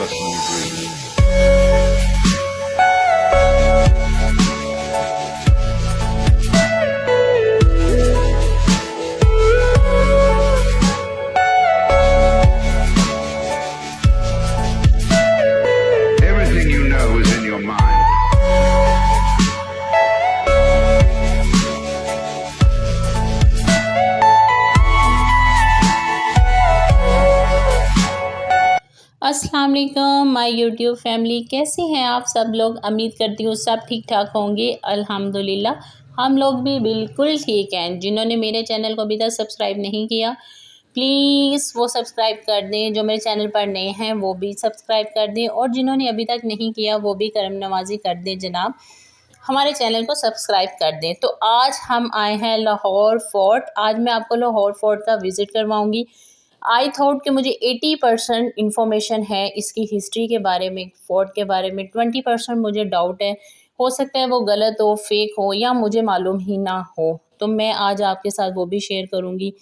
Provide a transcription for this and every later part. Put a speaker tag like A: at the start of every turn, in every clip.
A: personal dreams. Everything you know is in your mind.
B: अस्सलाम वालेकुम my YouTube family, कैसे हैं आप सब लोग। उम्मीद करती हूँ सब ठीक ठाक होंगे। अल्हम्दुलिल्लाह हम लोग भी बिल्कुल ठीक हैं। जिन्होंने मेरे चैनल को अभी तक सब्सक्राइब नहीं किया प्लीज़ वो सब्सक्राइब कर दें। जो मेरे चैनल पर नए हैं वो भी सब्सक्राइब कर दें, और जिन्होंने अभी तक नहीं किया वो भी करम नवाजी कर दें जनाब, हमारे चैनल को सब्सक्राइब कर दें। तो आज हम आए हैं लाहौर फोर्ट। आज मैं आपको लाहौर फोर्ट का विज़िट करवाऊँगी। आई थॉट कि मुझे 80% इन्फॉर्मेशन है इसकी हिस्ट्री के बारे में, फोर्ट के बारे में। 20% मुझे डाउट है, हो सकता है वो गलत हो, फेक हो, या मुझे मालूम ही ना हो। तो मैं आज आपके साथ वो भी शेयर करूँगी।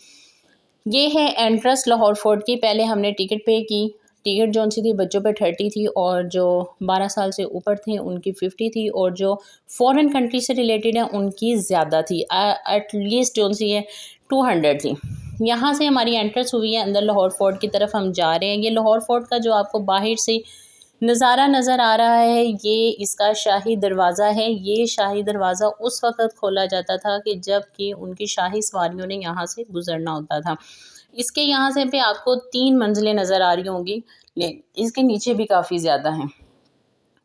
B: ये है एंट्रेंस लाहौर फोर्ट की। पहले हमने टिकट पे की। टिकट जो सी थी बच्चों पे 30 थी, और जो 12 साल से ऊपर थे उनकी 50 थी, और जो फॉरेन कंट्री से रिलेटेड है उनकी ज़्यादा थी, एटलीस्ट जो सी है 200 थी। यहाँ से हमारी एंट्रेंस हुई है अंदर लाहौर फोर्ट की तरफ हम जा रहे हैं। ये लाहौर फोर्ट का जो आपको बाहर से नज़ारा नज़र आ रहा है ये इसका शाही दरवाज़ा है। ये शाही दरवाज़ा उस वक़्त खोला जाता था कि जब कि उनकी शाही सवारियों ने यहाँ से गुज़रना होता था। इसके यहाँ से पे आपको 3 मंजिलें नज़र आ रही होंगी, इसके नीचे भी काफ़ी ज़्यादा हैं।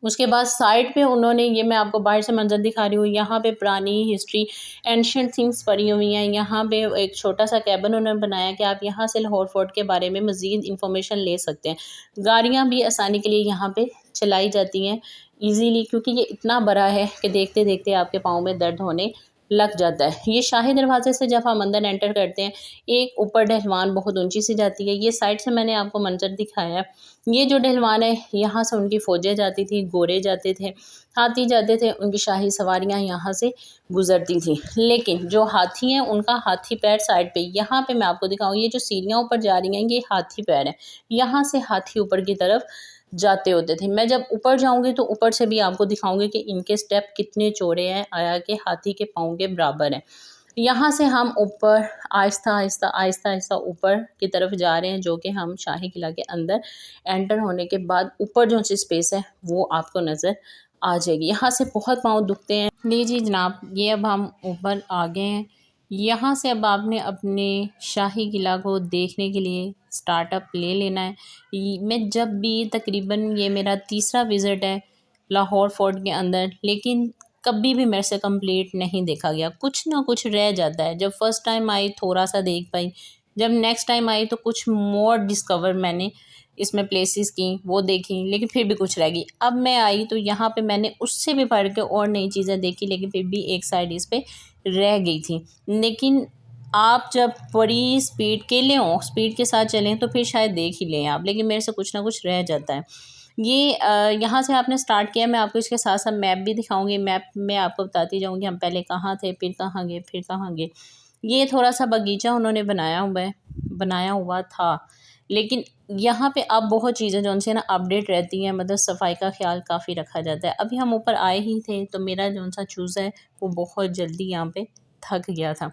B: उसके बाद साइड पे उन्होंने, ये मैं आपको बाहर से मंजर दिखा रही हूँ, यहाँ पे पुरानी हिस्ट्री एंशिएंट थिंग्स पड़ी हुई हैं। यहाँ पे एक छोटा सा कैबिन उन्होंने बनाया कि आप यहाँ से लाहौर फोर्ट के बारे में मज़ीद इंफॉर्मेशन ले सकते हैं। गाड़ियाँ भी आसानी के लिए यहाँ पे चलाई जाती हैं ईज़िली, क्योंकि ये इतना बड़ा है कि देखते देखते आपके पाँव में दर्द होने लग जाता है। ये शाही दरवाजे से जब हम अंदर एंटर करते हैं, एक ऊपर ढलवान बहुत ऊंची सी जाती है। ये साइड से मैंने आपको मंजर दिखाया है। ये जो ढलवान है यहाँ से उनकी फ़ौजें जाती थी, घोड़े जाते थे, हाथी जाते थे, उनकी शाही सवारियाँ यहाँ से गुजरती थी। लेकिन जो हाथी हैं उनका हाथी पैर साइड पे, यहाँ पे मैं आपको दिखाऊँ, ये जो सीढ़ियाँ ऊपर जा रही हैं ये हाथी पैर है। यहाँ से हाथी ऊपर की तरफ जाते होते थे। मैं जब ऊपर जाऊंगी तो ऊपर से भी आपको दिखाऊंगी कि इनके स्टेप कितने चौड़े हैं, आया कि हाथी के पाँव के बराबर हैं। यहाँ से हम ऊपर आहिस्ता आहिस्ता आहिस्ता आहिस्ता ऊपर की तरफ जा रहे हैं, जो कि हम शाही किला के अंदर एंटर होने के बाद ऊपर जो सी स्पेस है वो आपको नज़र आ जाएगी। यहाँ से बहुत पाँव दुखते हैं। लीजिए जनाब, ये अब हम ऊपर आ गए हैं। यहाँ से अब आपने अपने शाही किला को देखने के लिए स्टार्टअप ले लेना है। मैं जब भी तकरीबन, ये मेरा तीसरा विज़िट है लाहौर फोर्ट के अंदर, लेकिन कभी भी मेरे से कंप्लीट नहीं देखा गया, कुछ ना कुछ रह जाता है। जब फर्स्ट टाइम आई थोड़ा सा देख पाई, जब नेक्स्ट टाइम आई तो कुछ मोर डिस्कवर मैंने इसमें प्लेसेस की, वो देखी, लेकिन फिर भी कुछ रह गई। अब मैं आई तो यहाँ पे मैंने उससे भी बढ़ के और नई चीज़ें देखी, लेकिन फिर भी एक साइड इस पर रह गई थी। लेकिन आप जब बड़ी स्पीड के लिए हों, स्पीड के साथ चलें तो फिर शायद देख ही लें आप, लेकिन मेरे से कुछ ना कुछ रह जाता है। ये यहाँ से आपने स्टार्ट किया। मैं आपको इसके साथ साथ मैप भी दिखाऊंगी। मैप में आपको बताती जाऊंगी हम पहले कहाँ थे, फिर कहाँ गए, फिर कहाँ गए। ये थोड़ा सा बगीचा उन्होंने बनाया हुआ था, लेकिन यहाँ पे अब बहुत चीज़ें जो उनसे ना अपडेट रहती हैं, मतलब सफाई का ख्याल काफ़ी रखा जाता है। अभी हम ऊपर आए ही थे तो मेरा जो सा चूज़ा है वो बहुत जल्दी यहाँ पे थक गया था।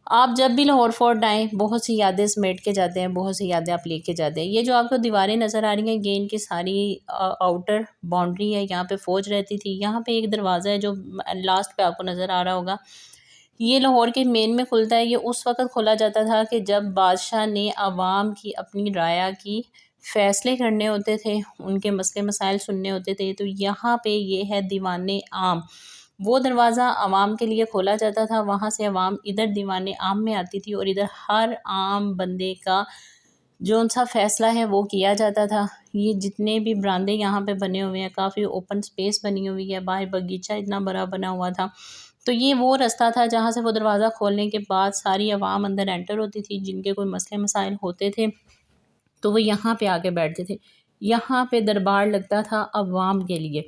B: आप जब भी लाहौर फोर्ट आएँ बहुत सी यादें समेट के जाते हैं, बहुत सी यादें आप लेके जाते हैं। ये जो आपको दीवारें नज़र आ रही हैं ये इनकी सारी आउटर बाउंड्री है। यहाँ पे फ़ौज रहती थी। यहाँ पे एक दरवाज़ा है जो लास्ट पे आपको नज़र आ रहा होगा, ये लाहौर के मेन में खुलता है। ये उस वक़्त खोला जाता था कि जब बादशाह ने आवाम की अपनी राया की फ़ैसले करने होते थे, उनके मसले मसाइल सुनने होते थे। तो यहाँ पे ये है दीवाने आम, वो दरवाज़ा आवाम के लिए खोला जाता था। वहाँ से आवाम इधर दीवाने आम में आती थी और इधर हर आम बंदे का जो सा फ़ैसला है वो किया जाता था। ये जितने भी बरामदे यहाँ पे बने हुए हैं, काफ़ी ओपन स्पेस बनी हुई है, बाहर बगीचा इतना बड़ा बना हुआ था। तो ये वो रास्ता था जहाँ से वो दरवाज़ा खोलने के बाद सारी आवाम अंदर एंटर होती थी, जिनके कोई मसले मसाइल होते थे तो वो यहाँ पे आके बैठते थे। यहाँ पे दरबार लगता था अवाम के लिए।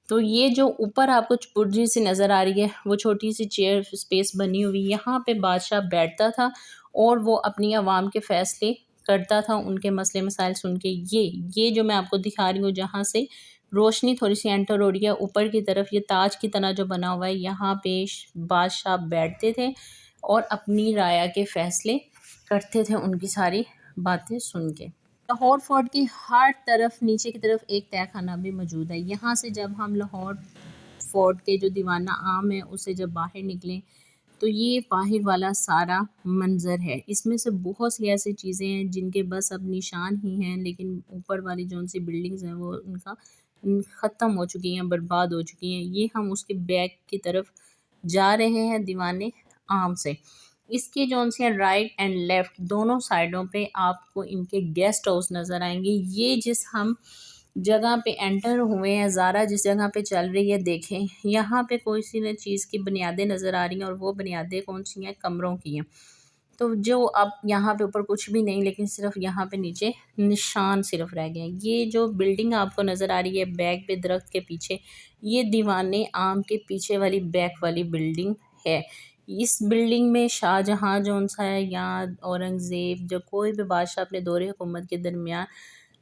B: तो ये जो ऊपर आपको बुर्जी सी नज़र आ रही है, वो छोटी सी चेयर स्पेस बनी हुई, यहाँ पे बादशाह बैठता था और वो अपनी आवाम के फ़ैसले करता था उनके मसले मसाइल सुन के। ये जो मैं आपको दिखा रही हूँ, जहाँ से रोशनी थोड़ी सी एंटर हो रही है ऊपर की तरफ, ये ताज की तरह जो बना हुआ है, यहाँ पे बादशाह बैठते थे और अपनी राय के फैसले करते थे उनकी सारी बातें सुन के। लाहौर फोर्ट की हर तरफ नीचे की तरफ एक तहखाना भी मौजूद है। यहाँ से जब हम लाहौर फोर्ट के जो दीवाना आम है उससे जब बाहर निकलें तो ये बाहर वाला सारा मंज़र है। इसमें से बहुत सी ऐसी चीज़ें हैं जिनके बस अब निशान ही हैं, लेकिन ऊपर वाली जो सी बिल्डिंग्स हैं वो उनका ख़त्म हो चुकी हैं, बर्बाद हो चुकी हैं। ये हम उसके बैक की तरफ जा रहे हैं दीवाने आम से। इसके जो से राइट एंड लेफ़्ट दोनों साइडों पे आपको इनके गेस्ट हाउस नज़र आएंगे। ये जिस हम जगह पे एंटर हुए हैं, ज़ारा जिस जगह पे चल रही है, देखें यहाँ पे कोई सी न चीज़ की बुनियादें नज़र आ रही हैं और वो बुनियादें कौन सी हैं? कमरों की हैं। तो जो अब यहाँ पे ऊपर कुछ भी नहीं, लेकिन सिर्फ यहाँ पे नीचे निशान सिर्फ रह गए हैं। ये जो बिल्डिंग आपको नज़र आ रही है बैक पे दरख्त के पीछे, ये दीवाने आम के पीछे वाली बैक वाली बिल्डिंग है। इस बिल्डिंग में शाहजहाँ जौन सा है या औरंगज़ेब, जो कोई भी बादशाह अपने दौरे हुकूमत के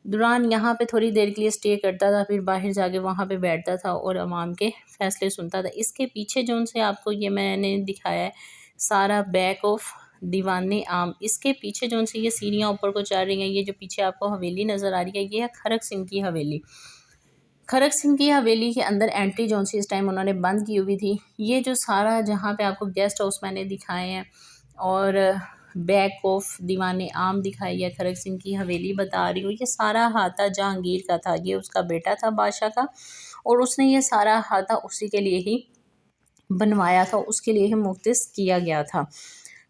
B: दौरान यहाँ पे थोड़ी देर के लिए स्टे करता था, फिर बाहर जाके वहाँ पे बैठता था और अवाम के फ़ैसले सुनता था। इसके पीछे जौन से आपको ये मैंने दिखाया है सारा बैक ऑफ दीवाने आम, इसके पीछे जौन सी ये सीढ़ियाँ ऊपर को चढ़ रही हैं, ये जो पीछे आपको हवेली नज़र आ रही है, ये है खरक सिंह की हवेली। खरक सिंह की हवेली के अंदर एंट्री जौन सी इस टाइम उन्होंने बंद की हुई थी। ये जो सारा जहाँ पे आपको गेस्ट हाउस मैंने दिखाए हैं और बैक ऑफ दीवाने आम दिखाई है, खरक सिंह की हवेली बता रही हूँ, ये सारा अहाता जहांगीर का था। ये उसका बेटा था बादशाह का और उसने ये सारा अहाता उसी के लिए ही बनवाया था, उसके लिए ही मुख्तस किया गया था।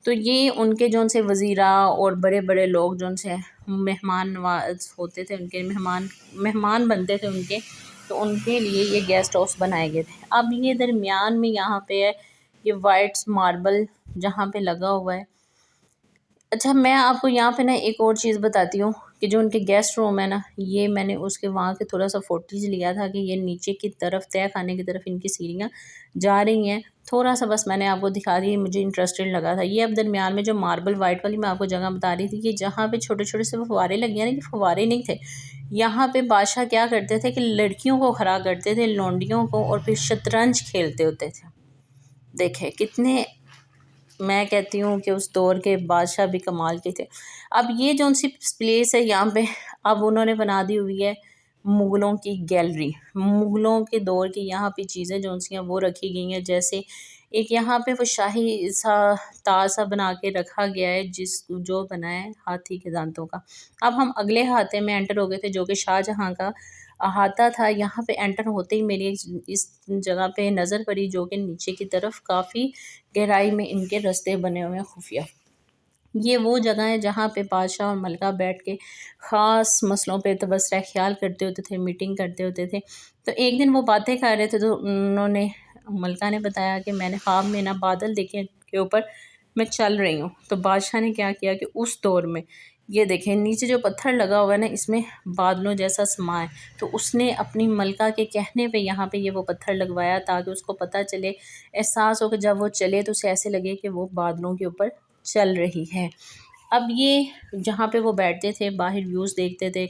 B: तो ये उनके जौन से वज़ीरा और बड़े बड़े लोग जौन से मेहमान नवाज होते थे, उनके मेहमान बनते थे उनके, तो उनके लिए ये गेस्ट हाउस बनाए गए थे। अब ये दरमियान में यहाँ पे है ये वाइट मार्बल जहाँ पे लगा हुआ है। अच्छा, मैं आपको यहाँ पे ना एक और चीज़ बताती हूँ कि जो उनके गेस्ट रूम है ना, ये मैंने उसके वहाँ के थोड़ा सा फोटेज लिया था कि ये नीचे की तरफ तय खाने की तरफ इनकी सीढ़ियाँ जा रही हैं। थोड़ा सा बस मैंने आपको दिखा दी, मुझे इंटरेस्टेड लगा था। ये अब दरमियान में जो मार्बल वाइट वाली मैं आपको जगह बता रही थी कि जहाँ पे छोटे छोटे से फव्वारे लगे हैं ना, कि फव्वारे नहीं थे, यहाँ पे बादशाह क्या करते थे कि लड़कियों को खड़ा करते थे, लौंडियों को, और फिर शतरंज खेलते होते थे। देखे कितने, मैं कहती हूँ कि उस दौर के बादशाह भी कमाल के थे। अब ये जो सी प्लेस है यहाँ पे अब उन्होंने बना दी हुई है मुग़लों की गैलरी। मुग़लों के दौर की यहाँ पे चीज़ें जो सी हैं वो रखी गई हैं। जैसे एक यहाँ पे वो शाही सा ताज सा बना के रखा गया है जो बना है हाथी के दांतों का। अब हम अगले हाथे में एंटर हो गए थे जो कि शाहजहाँ का अहाता था। यहाँ पे एंटर होते ही मेरी इस जगह पे नज़र पड़ी जो कि नीचे की तरफ काफ़ी गहराई में इनके रास्ते बने हुए हैं खुफिया। ये वो जगह है जहाँ पे बादशाह और मलका बैठ के ख़ास मसलों पे तबसरा ख्याल करते होते थे, मीटिंग करते होते थे। तो एक दिन वो बातें कर रहे थे तो उन्होंने, मलका ने बताया कि मैंने ख्वाब में ना बादल देखे के ऊपर मैं चल रही हूँ। तो बादशाह ने क्या किया कि उस दौर में ये देखें नीचे जो पत्थर लगा हुआ है ना, इसमें बादलों जैसा समा है, तो उसने अपनी मलका के कहने पे यहाँ पे ये वो पत्थर लगवाया ताकि उसको पता चले, एहसास हो कि जब वो चले तो उसे ऐसे लगे कि वो बादलों के ऊपर चल रही है। अब ये जहाँ पे वो बैठते थे बाहर व्यूज़ देखते थे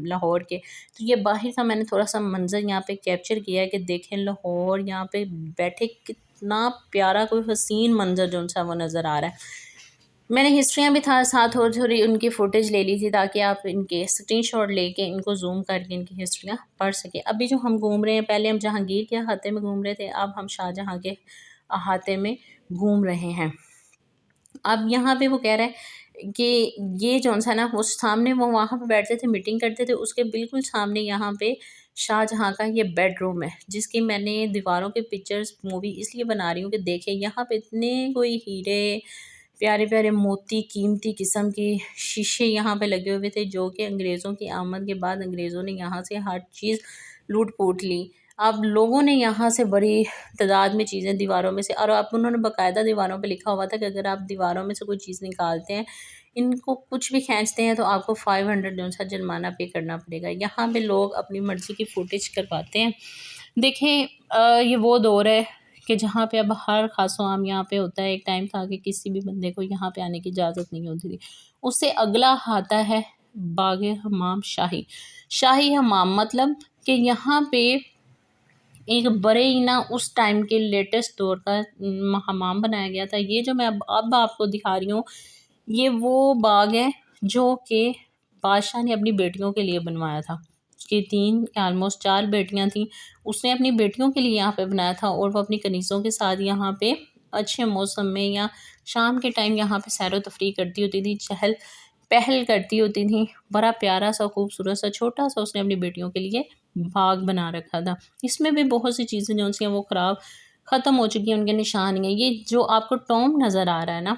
B: लाहौर के, तो ये बाहर का मैंने थोड़ा सा मंज़र यहाँ पे कैप्चर किया है कि देखें लाहौर यहाँ पे बैठे कितना प्यारा कोई हसीन मंज़र जो सा वो नज़र आ रहा है। मैंने हिस्ट्रियाँ भी था साथ और थोड़ी उनकी फ़ुटेज ले ली थी ताकि आप इनके स्क्रीनशॉट लेके इनको ज़ूम करके इनकी हिस्ट्रियाँ पढ़ सकें। अभी जो हम घूम रहे हैं, पहले हम जहांगीर के अहाते में घूम रहे थे, अब हम शाहजहाँ के अहाते में घूम रहे हैं। अब यहाँ पे वो कह रहा है कि ये जौन सा ना वो सामने वो वहाँ पे बैठते थे मीटिंग करते थे, उसके बिल्कुल सामने यहाँ पे शाहजहाँ का ये बेडरूम है जिसकी मैंने दीवारों के पिक्चर्स मूवी इसलिए बना रही हूँ कि देखें यहाँ पे इतने कोई हीरे, प्यारे प्यारे मोती, कीमती किस्म के शीशे यहाँ पे लगे हुए थे जो कि अंग्रेज़ों की आमद के बाद अंग्रेज़ों ने यहाँ से हर चीज़ लूट पूट ली। अब लोगों ने यहाँ से बड़ी तादाद में चीज़ें दीवारों में से, और अब उन्होंने बाकायदा दीवारों पे लिखा हुआ था कि अगर आप दीवारों में से कोई चीज़ निकालते हैं, इनको कुछ भी खींचते हैं तो आपको 500 जो सा जुर्माना पे करना पड़ेगा। यहाँ पे लोग अपनी मर्ज़ी की फुटेज करवाते हैं। देखें ये वो दौर है कि जहाँ पे अब हर ख़ासो आम यहाँ पे होता है। एक टाइम था कि किसी भी बंदे को यहाँ पे आने की इजाज़त नहीं होती थी। उससे अगला आता है बाग़े हमाम शाही। शाही हमाम मतलब कि यहाँ पे एक बड़े ही ना उस टाइम के लेटेस्ट दौर का हमाम बनाया गया था। ये जो मैं अब आपको दिखा रही हूँ, ये वो बाग है जो कि बादशाह ने अपनी बेटियों के लिए बनवाया था। उसकी 3 ऑलमोस्ट 4 बेटियां थीं। उसने अपनी बेटियों के लिए यहाँ पे बनाया था और वो अपनी कनीज़ों के साथ यहाँ पे अच्छे मौसम में या शाम के टाइम यहाँ पे सैर व तफरीह करती होती थी, चहल पहल करती होती थी। बड़ा प्यारा सा खूबसूरत सा छोटा सा उसने अपनी बेटियों के लिए बाग बना रखा था। इसमें भी बहुत सी चीज़ें जो सी हैं वो ख़राब ख़त्म हो चुकी हैं, उनके निशान नहीं है। ये जो आपको टॉम नज़र आ रहा है ना,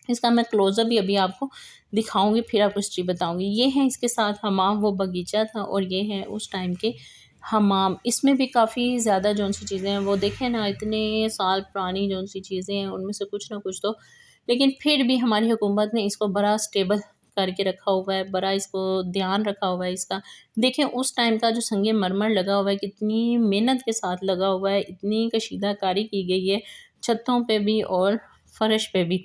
B: इसका मैं क्लोज़अप भी अभी आपको दिखाऊंगी, फिर आपको हिस्ट्री बताऊंगी। ये है इसके साथ हमाम, वो बगीचा था, और ये है उस टाइम के हमाम। इसमें भी काफ़ी ज़्यादा जो सी चीज़ें हैं वो देखें ना, इतने साल पुरानी जो सी चीज़ें हैं उनमें से कुछ ना कुछ तो, लेकिन फिर भी हमारी हुकूमत ने इसको बड़ा स्टेबल करके रखा हुआ है, बड़ा इसको ध्यान रखा हुआ है इसका। देखें उस टाइम का जो संगे मरमर लगा हुआ है, कितनी मेहनत के साथ लगा हुआ है, इतनी कशीदाकारी की गई है छतों पे भी और फर्श पे भी।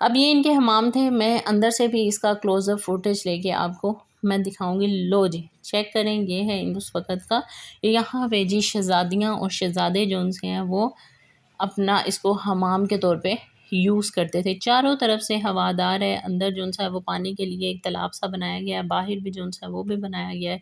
B: अब ये इनके हमाम थे। मैं अंदर से भी इसका क्लोज़अप फुटेज लेके आपको मैं दिखाऊंगी। लो जी, चेक करें, ये है उस वक़्त का। यहाँ पे जी शहज़ादियाँ और शहज़ादे जो से हैं वो अपना इसको हमाम के तौर पे यूज़ करते थे। चारों तरफ से हवादार है, अंदर जो सा है वो पानी के लिए एक तालाब सा बनाया गया है, बाहर भी जो सा है वो भी बनाया गया है।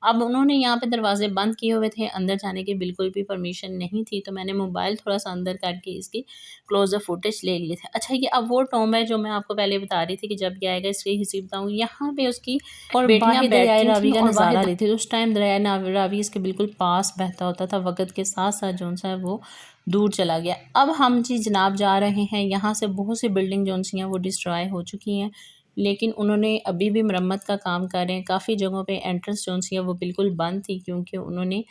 B: अब उन्होंने यहाँ पे दरवाज़े बंद किए हुए थे, अंदर जाने की बिल्कुल भी परमिशन नहीं थी, तो मैंने मोबाइल थोड़ा-सा अंदर करके इसकी क्लोज़अप फुटेज ले लिए थे। अच्छा, ये अब वो टॉम है जो मैं आपको पहले बता रही थी कि जब ये आएगा इसकी हिस्ट्री बताऊँगी। यहाँ पे उसकी और बेटियाँ दरियाए रावी का नज़ारा रही थी। उस टाइम दरियाए रावी इसके बिल्कुल पास बहता होता था, वक़्त के साथ-साथ जो सा है वो दूर चला गया। अब हम जी जनाब जा रहे हैं, यहाँ से बहुत सी बिल्डिंग जो सी हैं वो डिस्ट्रॉय हो चुकी हैं, लेकिन उन्होंने अभी भी मरम्मत का काम कर रहे हैं। काफ़ी जगहों पे एंट्रेंस जो सी है वो बिल्कुल बंद थी, क्योंकि उन्होंने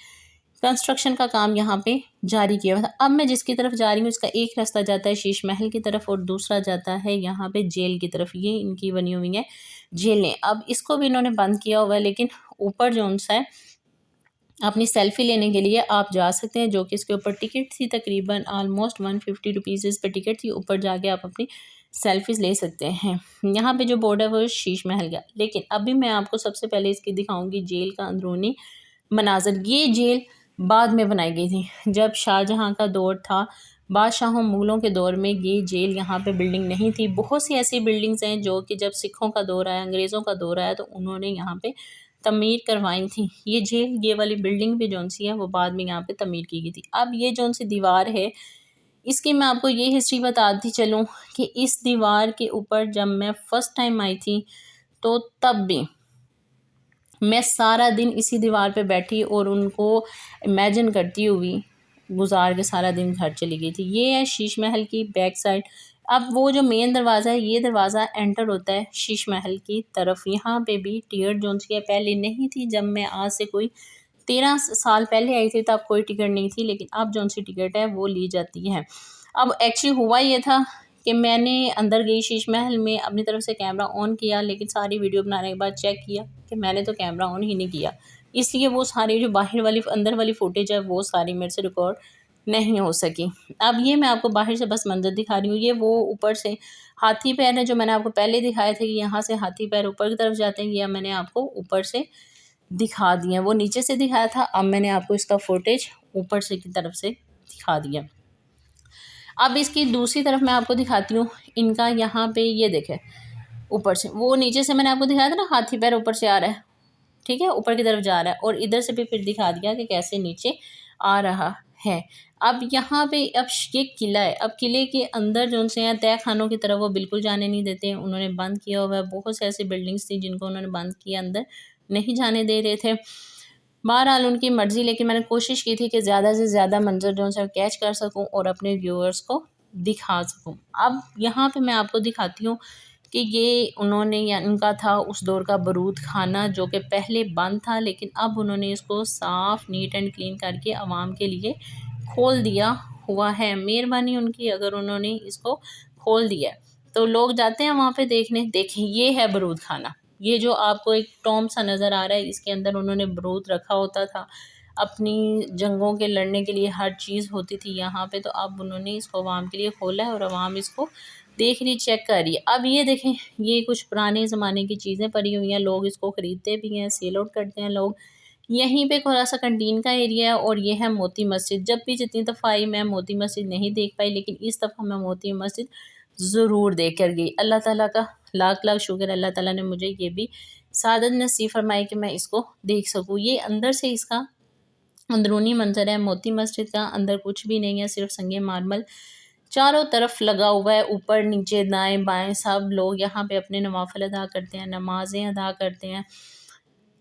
B: कंस्ट्रक्शन का काम यहाँ पे जारी किया हुआ था। अब मैं जिसकी तरफ जा रही हूँ, इसका एक रास्ता जाता है शीश महल की तरफ और दूसरा जाता है यहाँ पे जेल की तरफ। ये इनकी बनी हुई है जेलें। अब इसको भी इन्होंने बंद किया हुआ है, लेकिन ऊपर जो सा है अपनी सेल्फ़ी लेने के लिए आप जा सकते हैं, जो कि इसके ऊपर टिकट थी तकरीबन ऑलमोस्ट 150 रुपीज़ इस पर टिकट थी। ऊपर जाके आप अपनी सेल्फ़ीज़ ले सकते हैं। यहाँ पे जो बोर्ड है वो शीश महल का। लेकिन अभी मैं आपको सबसे पहले इसकी दिखाऊंगी जेल का अंदरूनी मनाज़र। ये जेल बाद में बनाई गई थी, जब शाहजहाँ का दौर था, बादशाहों मुग़लों के दौर में ये जेल यहाँ पे बिल्डिंग नहीं थी। बहुत सी ऐसी बिल्डिंग्स हैं जो कि जब सिखों का दौर आया, अंग्रेज़ों का दौर आया, तो उन्होंने यहाँ पे तमीर करवाई थी। ये जेल, ये वाली बिल्डिंग भी जो सी है वो बाद में यहाँ पे तमीर की गई थी। अब ये जो सी दीवार है, इसकी मैं आपको ये हिस्ट्री बताती चलूँ कि इस दीवार के ऊपर जब मैं फ़र्स्ट टाइम आई थी, तो तब भी मैं सारा दिन इसी दीवार पे बैठी और उनको इमेजिन करती हुई गुजार के सारा दिन घर चली गई थी। ये है शीश महल की बैक साइड। अब वो जो मेन दरवाज़ा है, ये दरवाज़ा एंटर होता है शीश महल की तरफ। यहाँ पे भी टिकट जो सी है पहले नहीं थी। जब मैं आज से कोई 13 साल पहले आई थी तब कोई टिकट नहीं थी, लेकिन अब जो सी टिकट है वो ली जाती है। अब एक्चुअली हुआ ये था कि मैंने अंदर गई शीश महल में, अपनी तरफ से कैमरा ऑन किया, लेकिन सारी वीडियो बनाने के बाद चेक किया कि मैंने तो कैमरा ऑन ही नहीं किया, इसलिए वो सारी जो बाहर वाली अंदर वाली फुटेज है वो सारी मेरे से रिकॉर्ड नहीं हो सकी। अब ये मैं आपको बाहर से बस मंजर दिखा रही हूँ। ये वो ऊपर से हाथी पैर है जो मैंने आपको पहले दिखाए थे कि यहाँ से हाथी पैर ऊपर की तरफ जाते हैं, ये मैंने आपको ऊपर से दिखा दिया। वो नीचे से दिखाया था, अब मैंने आपको इसका फुटेज ऊपर से की तरफ से दिखा दिया। अब इसकी दूसरी तरफ मैं आपको दिखाती हूँ। इनका यहाँ पे ये देखें ऊपर से, वो नीचे से मैंने आपको दिखाया था ना, हाथी पैर ऊपर से आ रहा है, ठीक है, ऊपर की तरफ जा रहा है, और इधर से भी फिर दिखा दिया कि कैसे नीचे आ रहा है। अब यहाँ पे अब ये किला है। अब किले के अंदर जो से हैं तय खानों की तरफ वो बिल्कुल जाने नहीं देते हैं, उन्होंने बंद किया हुआ है। बहुत से ऐसी बिल्डिंग्स थी जिनको उन्होंने बंद किया, अंदर नहीं जाने दे रहे थे। बहरहाल उनकी मर्ज़ी, लेकिन मैंने कोशिश की थी कि ज़्यादा से ज़्यादा मंजर जो है कैच कर सकूं और अपने व्यूअर्स को दिखा सकूं। अब यहाँ पे मैं आपको दिखाती हूँ कि ये उन्होंने या इनका था उस दौर का बरूद खाना, जो कि पहले बंद था, लेकिन अब उन्होंने इसको साफ़ नीट एंड क्लीन करके आवाम के लिए खोल दिया हुआ है। मेहरबानी उनकी अगर उन्होंने इसको खोल दिया, तो लोग जाते हैं वहाँ पे देखने। देखें, ये है बरूद खाना। ये जो आपको एक टॉम सा नज़र आ रहा है, इसके अंदर उन्होंने बरूद रखा होता था। अपनी जंगों के लड़ने के लिए हर चीज़ होती थी यहाँ पे, तो अब उन्होंने इसको अवाम के लिए खोला है और अवाम इसको देख रही, चेक कर रही है। अब ये देखें, ये कुछ पुराने ज़माने की चीज़ें पड़ी हुई हैं, लोग इसको ख़रीदते भी हैं, सेल आउट करते हैं लोग। यहीं पे थोड़ा सा कैंटीन का एरिया है और ये है मोती मस्जिद। जब भी जितनी दफ़ा आई मैं मोती मस्जिद नहीं देख पाई, लेकिन इस दफ़ा मैं मोती मस्जिद ज़रूर देख कर गई। अल्लाह ताला का लाख लाख शुक्र, अल्लाह ताला ने मुझे ये भी सादत नसीब फरमाई कि मैं इसको देख सकूँ। ये अंदर से इसका अंदरूनी मंजर है मोती मस्जिद का। अंदर कुछ भी नहीं है, सिर्फ संगे मार्बल चारों तरफ लगा हुआ है, ऊपर नीचे दाएं बाएं सब लोग यहाँ पे अपने नवाफिल अदा करते हैं, नमाजें अदा करते हैं,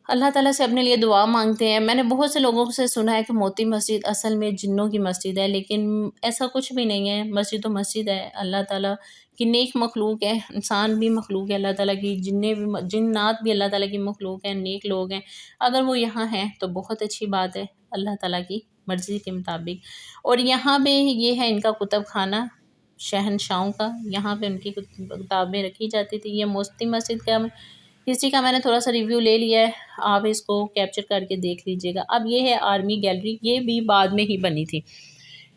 B: अल्लाह ताला से अपने लिए दुआ मांगते हैं। मैंने बहुत से लोगों से सुना है कि मोती मस्जिद असल में जिन्नों की मस्जिद है, लेकिन ऐसा कुछ भी नहीं है। मस्जिद तो मस्जिद है, अल्लाह ताला की नेक मखलूक है, इंसान भी मखलूक है अल्लाह ताला की, जिन्ने भी जिन्नात भी अल्लाह ताला की मखलूक हैं, नेक लोग हैं। अगर वो यहाँ हैं तो बहुत अच्छी बात है अल्लाह ताला की मर्ज़ी के मुताबिक। और यहाँ पे ये है इनका कुतुब खाना शहनशाहों का, यहाँ पे उनकी किताबें रखी जाती थी। ये मोती मस्जिद का हिस्ट्री का मैंने थोड़ा सा रिव्यू ले लिया है, आप इसको कैप्चर करके देख लीजिएगा। अब ये है आर्मी गैलरी, ये भी बाद में ही बनी थी।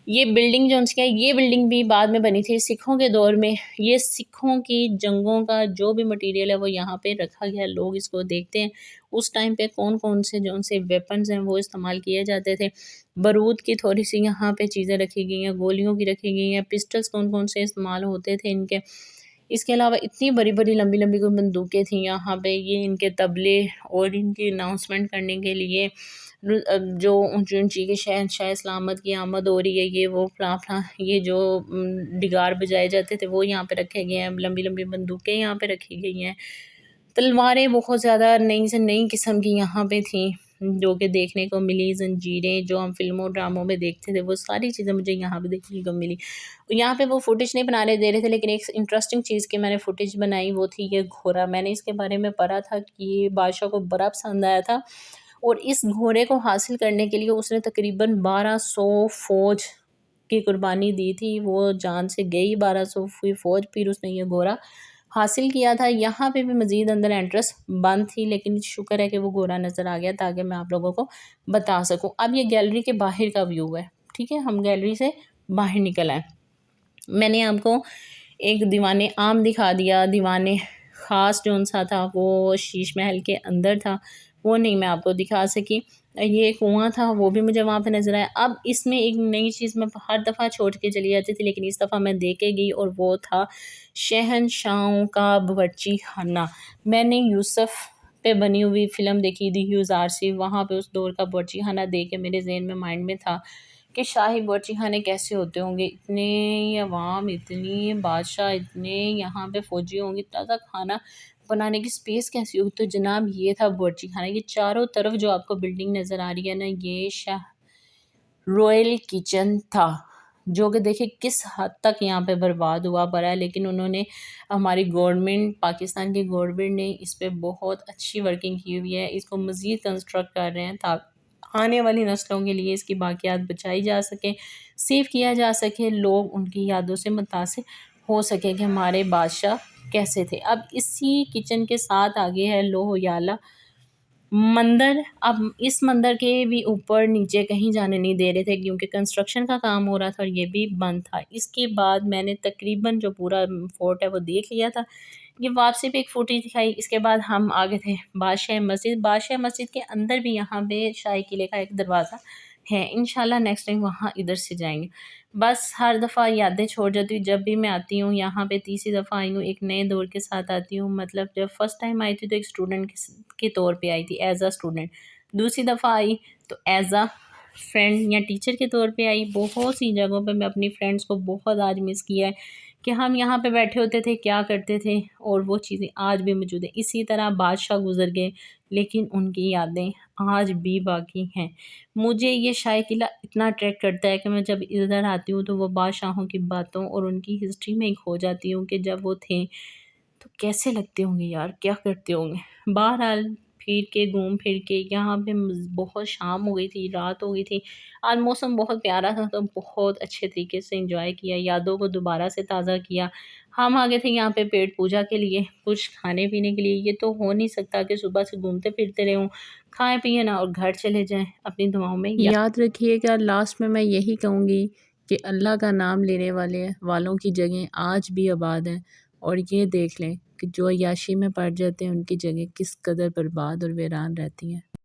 B: ये बिल्डिंग जो उनकी है, ये बिल्डिंग भी बाद में बनी थी सिखों के दौर में। ये सिखों की जंगों का जो भी मटेरियल है वो यहाँ पे रखा गया है, लोग इसको देखते हैं। उस टाइम पे कौन कौन से जो उनसे वेपन्स हैं वो इस्तेमाल किए जाते थे। बारूद की थोड़ी सी यहाँ पे चीज़ें रखी गई हैं, गोलियों की रखी गई हैं, पिस्टल्स कौन कौन से इस्तेमाल होते थे इनके। इसके अलावा इतनी बड़ी बड़ी लंबी लंबी कोई बंदूकें थी यहाँ पे। ये इनके तबले और इनकी अनाउंसमेंट करने के लिए जो ऊंची ऊंची के शहंशाह इस्लामत की आमद हो रही है, ये वो फला फला, ये जो डिगार बजाए जाते थे वो यहाँ पे रखे गए हैं। लंबी लंबी बंदूकें यहाँ पे रखी गई हैं। तलवारें बहुत ज़्यादा नई से नई किस्म की यहाँ पे थी जो कि देखने को मिली। जंजीरें जो हम फिल्मों ड्रामों में देखते थे वो सारी चीज़ें मुझे यहाँ पे देखने को मिली। यहाँ पे वो फुटेज नहीं बनाने दे रहे थे, लेकिन एक इंटरेस्टिंग चीज़ की मैंने फुटेज बनाई, वो थी ये घोड़ा। मैंने इसके बारे में पढ़ा था कि ये बादशाह को बड़ा पसंद आया था और इस घोड़े को हासिल करने के लिए उसने तकरीबन 1200 फ़ौज की कुर्बानी दी थी। वो जान से गई 1200 फ़ौज, फिर उसने ये घोड़ा हासिल किया था। यहाँ पे भी मज़ीद अंदर एंट्रेंस बंद थी, लेकिन शुक्र है कि वो घोड़ा नज़र आ गया ताकि मैं आप लोगों को बता सकूँ। अब ये गैलरी के बाहर का व्यू है, ठीक है, हम गैलरी से बाहर निकल आए। मैंने आपको एक दीवाने आम दिखा दिया, दीवाने ख़ास जो सा था वो शीश महल के अंदर था, वो नहीं मैं आपको दिखा सकी। ये कुआं था वो भी मुझे वहाँ पे नज़र आया। अब इसमें एक नई चीज़ मैं हर दफ़ा छोड़ के चली जाती थी, लेकिन इस दफ़ा मैं दे के गई और वो था शहनशाहों का बावर्ची खाना। मैंने यूसुफ पे बनी हुई फ़िल्म देखी थी ह्यूज़ारसी, वहाँ पे उस दौर का बावर्ची खाना देख के मेरे ज़हन में माइंड में था कि शाही बावर्ची खाने कैसे होते होंगे, इतने अवाम, इतनी बादशाह, इतने यहाँ पे फ़ौजी होंगे, इतना सा खाना बनाने की स्पेस कैसी होगी। तो जनाब ये था बावर्ची खाना। ये चारों तरफ जो आपको बिल्डिंग नज़र आ रही है ना, ये रॉयल किचन था, जो कि देखिए किस हद तक यहाँ पे बर्बाद हुआ पड़ा है। लेकिन उन्होंने, हमारी गवर्नमेंट, पाकिस्तान की गवर्नमेंट ने इस पे बहुत अच्छी वर्किंग की हुई है। इसको मज़ीद कंस्ट्रक्ट कर रहे हैं ताकि आने वाली नस्लों के लिए इसकी बाक़ियात बचाई जा सके, सेव किया जा सके, लोग उनकी यादों से मुतासिर हो सके कि हमारे बादशाह कैसे थे। अब इसी किचन के साथ आगे है लोह याला मंदिर। अब इस मंदिर के भी ऊपर नीचे कहीं जाने नहीं दे रहे थे क्योंकि कंस्ट्रक्शन का काम हो रहा था और ये भी बंद था। इसके बाद मैंने तकरीबन जो पूरा फोर्ट है वो देख लिया था। ये वापसी पे एक फुटेज दिखाई। इसके बाद हम आगे थे बादशाह मस्जिद। बादशाह मस्जिद के अंदर भी यहाँ पे शाही किले का एक दरवाज़ा है, इंशाल्लाह नेक्स्ट टाइम वहाँ इधर से जाएंगे। बस हर दफ़ा यादें छोड़ जाती हूँ जब भी मैं आती हूँ यहाँ पे। तीसरी दफ़ा आई हूँ, एक नए दौर के साथ आती हूँ। मतलब जब फर्स्ट टाइम आई थी तो एक स्टूडेंट के तौर पे आई थी, एज अ स्टूडेंट। दूसरी दफ़ा आई तो एज अ फ्रेंड या टीचर के तौर पे आई। बहुत सी जगहों पे मैं अपनी फ्रेंड्स को बहुत आज मिस किया है कि हम यहाँ पे बैठे होते थे, क्या करते थे, और वो चीज़ें आज भी मौजूद है। इसी तरह बादशाह गुजर गए, लेकिन उनकी यादें आज भी बाकी हैं। मुझे ये शाही किला इतना अट्रैक्ट करता है कि मैं जब इधर आती हूँ तो वो बादशाहों की बातों और उनकी हिस्ट्री में ही खो जाती हूँ कि जब वो थे तो कैसे लगते होंगे यार, क्या करते होंगे। बहरहाल फिर के घूम फिर के यहाँ पे बहुत शाम हो गई थी, रात हो गई थी। आज मौसम बहुत प्यारा था तो बहुत अच्छे तरीके से एंजॉय किया, यादों को दोबारा से ताज़ा किया। हम आ गए थे यहाँ पे पेट पूजा के लिए, कुछ खाने पीने के लिए। ये तो हो नहीं सकता कि सुबह से घूमते फिरते रहूं, खाएं पिए ना और घर चले जाएं। अपनी दुआओं में याद रखिएगा। लास्ट में मैं यही कहूँगी कि अल्लाह का नाम लेने वालों की जगह आज भी आबाद हैं, और ये देख लें कि जो अय्याशी में पड़ जाते हैं उनकी जगह किस कदर बर्बाद और वीरान रहती हैं।